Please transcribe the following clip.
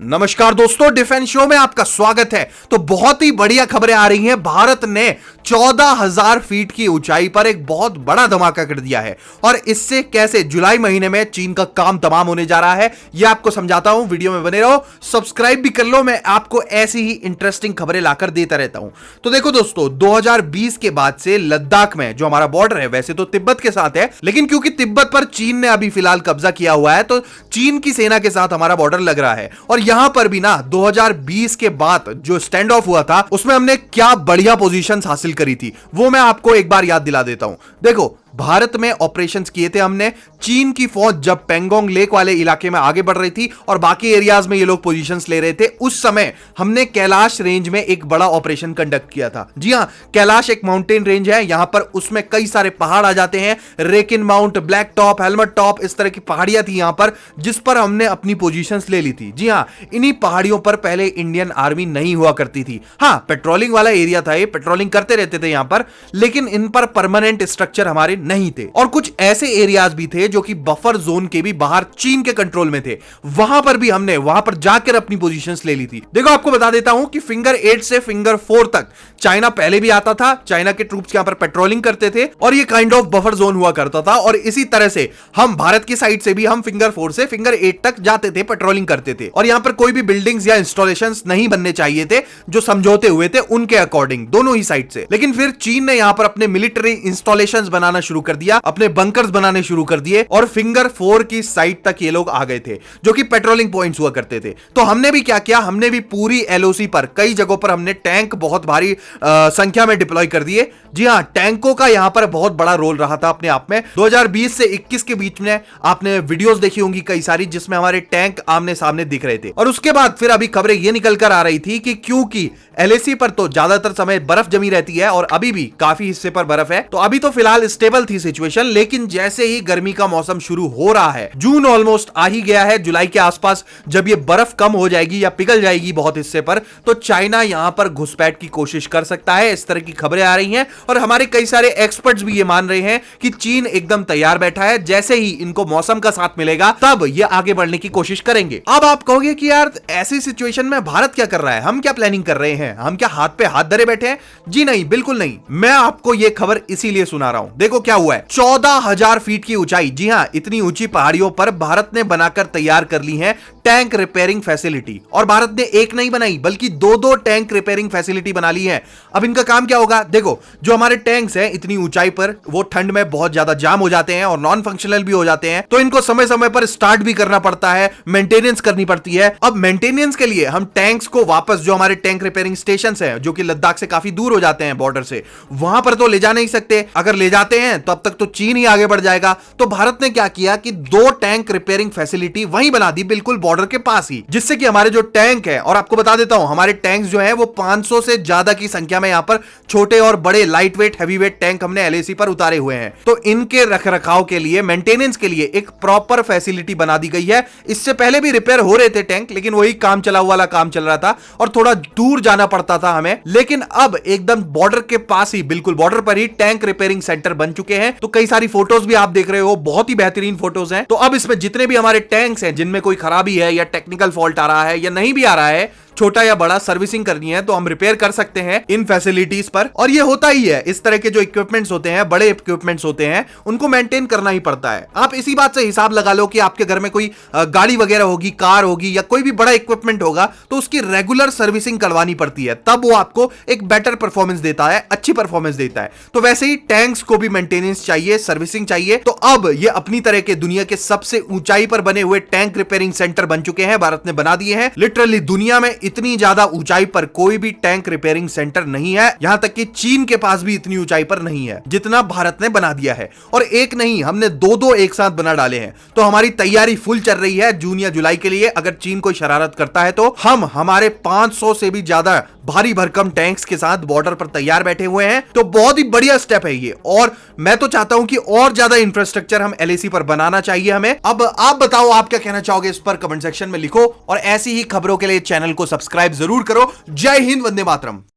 नमस्कार दोस्तों, defence show में आपका स्वागत है। तो बहुत ही बढ़िया खबरें आ रही हैं। भारत ने 14,000 फीट की ऊंचाई पर एक बहुत बड़ा धमाका कर दिया है और इससे कैसे जुलाई महीने में चीन का काम तमाम होने जा रहा है यह आपको समझाता हूं। वीडियो में बने रहो, सब्सक्राइब भी कर लो। मैं आपको ऐसी ही इंटरेस्टिंग खबरें लाकर देता रहता हूं। तो देखो दोस्तों, 2020 के बाद से लद्दाख में जो हमारा बॉर्डर है, वैसे तो तिब्बत के साथ है, लेकिन क्योंकि तिब्बत पर चीन ने अभी फिलहाल कब्जा किया हुआ है तो चीन की सेना के साथ हमारा बॉर्डर लग रहा है। और यहां पर भी ना 2020 के बाद जो स्टैंड ऑफ हुआ था उसमें हमने क्या बढ़िया पोजीशंस हासिल करी थी, वो मैं आपको एक बार याद दिला देता हूं। देखो, भारत में ऑपरेशंस किए थे हमने। चीन की फौज जब पेंगोंग लेक वाले इलाके में आगे बढ़ रही थी और बाकी एरियाज में ये लोग पोजीशंस ले रहे थे, उस समय हमने कैलाश रेंज में एक बड़ा ऑपरेशन कंडक्ट किया था। जी हां, कैलाश एक माउंटेन रेंज है यहां पर, उसमें कई सारे पहाड़ आ जाते हैं। Wrekin mount, black top, helmet top, इस तरह की पहाड़ियां थी यहां पर, जिस पर हमने अपनी पोजीशंस ले ली थी। जी हां, इन्हीं पहाड़ियों पर पहले इंडियन आर्मी नहीं हुआ करती थी। हां, पेट्रोलिंग वाला एरिया था, ये पेट्रोलिंग करते रहते थे यहां पर, लेकिन इन पर परमानेंट स्ट्रक्चर हमारे नहीं थे। और कुछ ऐसे एरियाज भी थे जो कि बफर जोन के भी बाहर चीन के कंट्रोल में थे। वहां पर भी हमने वहां पर जाकर अपनी पोजीशंस ले ली थी। देखो, आपको बता देता हूं कि फिंगर 8 से फिंगर 4 तक चाइना पहले भी आता था। चाइना के ट्रूप्स यहां पर पेट्रोलिंग करते थे और ये काइंड ऑफ बफर जोन हुआ करता था। और इसी तरह से हम भारत की साइड से भी हम फिंगर 4 से फिंगर 8 तक जाते थे, पेट्रोलिंग करते थे। और यहां पर कोई भी बिल्डिंग्स या इंस्टॉलेशंस नहीं बनने चाहिए थे जो समझौते हुए थे उनके अकॉर्डिंग, दोनों ही साइड से। लेकिन फिर चीन ने यहां पर अपने मिलिट्री इंस्टॉलेशंस बनाना शुरू कर दिया, अपने बंकर्स बनाने शुरू कर दिए और फिंगर 4 की साइड तक ये लोग आ गए थे जो कि पेट्रोलिंग पॉइंट्स हुआ करते थे। तो हमने भी क्या किया, हमने भी पूरी एलओसी पर कई जगहों पर हमने टैंक बहुत भारी संख्या में डिप्लॉय कर दिए। जी हां, टैंकों का यहां पर बहुत बड़ा रोल रहा था अपने आप में। 2020 से 21 के बीच में आपने वीडियोस देखी होंगी कई सारी, जिसमें हमारे टैंक आमने सामने दिख रहे थे। और उसके बाद फिर अभी खबरें ये निकल कर आ रही थी कि क्योंकि एलएसी पर तो ज्यादातर समय बर्फ जमी रहती है और अभी भी काफी हिस्से पर बर्फ है, तो अभी तो फिलहाल स्टेबल थी सिचुएशन। लेकिन जैसे ही गर्मी का मौसम शुरू हो रहा है, जून ऑलमोस्ट आ ही गया है, जुलाई के आसपास जब ये बर्फ कम हो जाएगी या पिघल जाएगी बहुत हिस्से पर, तो चाइना यहां पर घुसपैठ की कोशिश कर सकता है। इस तरह की खबरें आ रही हैं और हमारे कई सारे एक्सपर्ट्स भी ये मान रहे हैं कि चीन एकदम तैयार बैठा है। जैसे ही इनको मौसम का साथ मिलेगा तब ये आगे बढ़ने की कोशिश करेंगे। अब आप कहोगे कि यार, ऐसी सिचुएशन में भारत क्या कर रहा है, हम क्या प्लानिंग कर रहे हैं, हम क्या हाथ पे हाथ धरे बैठे हैं? जी नहीं, बिल्कुल नहीं। मैं आपको यह खबर इसीलिए सुना रहा हूं। देखो क्या हुआ है, 14,000 फीट की ऊंचाई, जी हां, इतनी ऊंची पहाड़ियों पर भारत ने बनाकर तैयार कर ली है टैंक रिपेयरिंग फैसिलिटी। और भारत ने एक नहीं बनाई बल्कि दो टैंक रिपेयरिंग फैसिलिटी बना ली है। अब इनका काम क्या होगा? देखो, जो हमारे टैंक्स हैं इतनी ऊंचाई पर, वो ठंड में बहुत ज्यादा जाम हो जाते हैं और नॉन फंक्शनल भी हो जाते हैं, तो इनको समय समय पर स्टार्ट भी करना पड़ता है, मेंटेनेंस करनी पड़ती है। अब मेंटेनेंस के लिए हम टैंक्स को वापस, जो हमारे टैंक रिपेयरिंग स्टेशन हैं जो कि लद्दाख से काफी दूर हो जाते हैं बॉर्डर से, वहां पर तो ले जा नहीं सकते। अगर ले जाते हैं तब तक तो चीन ही आगे बढ़ जाएगा। तो भारत ने क्या किया कि 2 टैंक रिपेयरिंग फैसिलिटी वहीं बना दी, बिल्कुल बॉर्डर के पास ही, जिससे कि हमारे जो टैंक है, और आपको बता देता हूं हमारे टैंक्स जो है वो 500 से ज्यादा की संख्या में यहां पर छोटे और बड़े light weight, heavy weight tank हमने एलएसी पर उतारे हुए हैं। तो इनके रखरखाव के लिए, मेंटेनेंस के लिए एक प्रॉपर फैसिलिटी बना दी गई है। इससे पहले भी रिपेयर हो रहे थे टैंक, लेकिन वही काम चला वाला काम चल रहा था और थोड़ा दूर जाना पड़ता था हमें। लेकिन अब एकदम बॉर्डर के पास ही, बिल्कुल बॉर्डर पर ही टैंक रिपेयरिंग सेंटर बन चुके हैं। तो कई सारी फोटोज भी आप देख रहे हो, बहुत ही बेहतरीन फोटोज हैं। तो अब इसमें जितने भी हमारे टैंक्स हैं जिनमें कोई खराबी है या टेक्निकल फॉल्ट आ रहा है या नहीं भी आ रहा है, छोटा या बड़ा सर्विसिंग करनी है, तो हम रिपेयर कर सकते हैं इन फैसिलिटीज पर। और ये होता ही है, इस तरह के जो इक्विपमेंट्स होते हैं, बड़े इक्विपमेंट्स होते हैं, उनको मेंटेन करना ही पड़ता है। आप इसी बात से हिसाब लगा लो कि आपके घर में कोई गाड़ी वगैरह होगी, कार होगी या कोई भी बड़ा इक्विपमेंट होगा, तो उसकी रेगुलर सर्विसिंग करवानी पड़ती है, तब वो आपको एक बेटर परफॉर्मेंस देता है, अच्छी परफॉर्मेंस देता है। तो वैसे ही टैंक्स को भी मेंटेनेंस चाहिए, सर्विसिंग चाहिए। तो अब ये अपनी तरह के दुनिया के सबसे ऊंचाई पर बने हुए टैंक रिपेयरिंग सेंटर बन चुके हैं, भारत ने बना दिए हैं। लिटरली दुनिया में इतनी ज्यादा ऊंचाई पर कोई भी टैंक रिपेयरिंग सेंटर नहीं है, यहां तक कि चीन के पास भी इतनी ऊंचाई पर नहीं है जितना भारत ने बना दिया है। और एक नहीं, हमने 2 एक साथ बना डाले हैं। तो हमारी तैयारी फुल चल रही है जून या जुलाई के लिए। अगर चीन कोई शरारत करता है तो हम हमारे 500 से भी ज्यादा भारी भरकम टैंक्स के साथ बॉर्डर पर तैयार बैठे हुए हैं। तो बहुत ही बढ़िया स्टेप है ये, और मैं तो चाहता हूं कि और ज्यादा इंफ्रास्ट्रक्चर हम एलएसी पर बनाना चाहिए हमें। अब आप बताओ, आप क्या कहना चाहोगे इस पर? कमेंट सेक्शन में लिखो और ऐसी ही खबरों के लिए चैनल को सब्सक्राइब जरूर करो। जय हिंद, वंदे मातरम।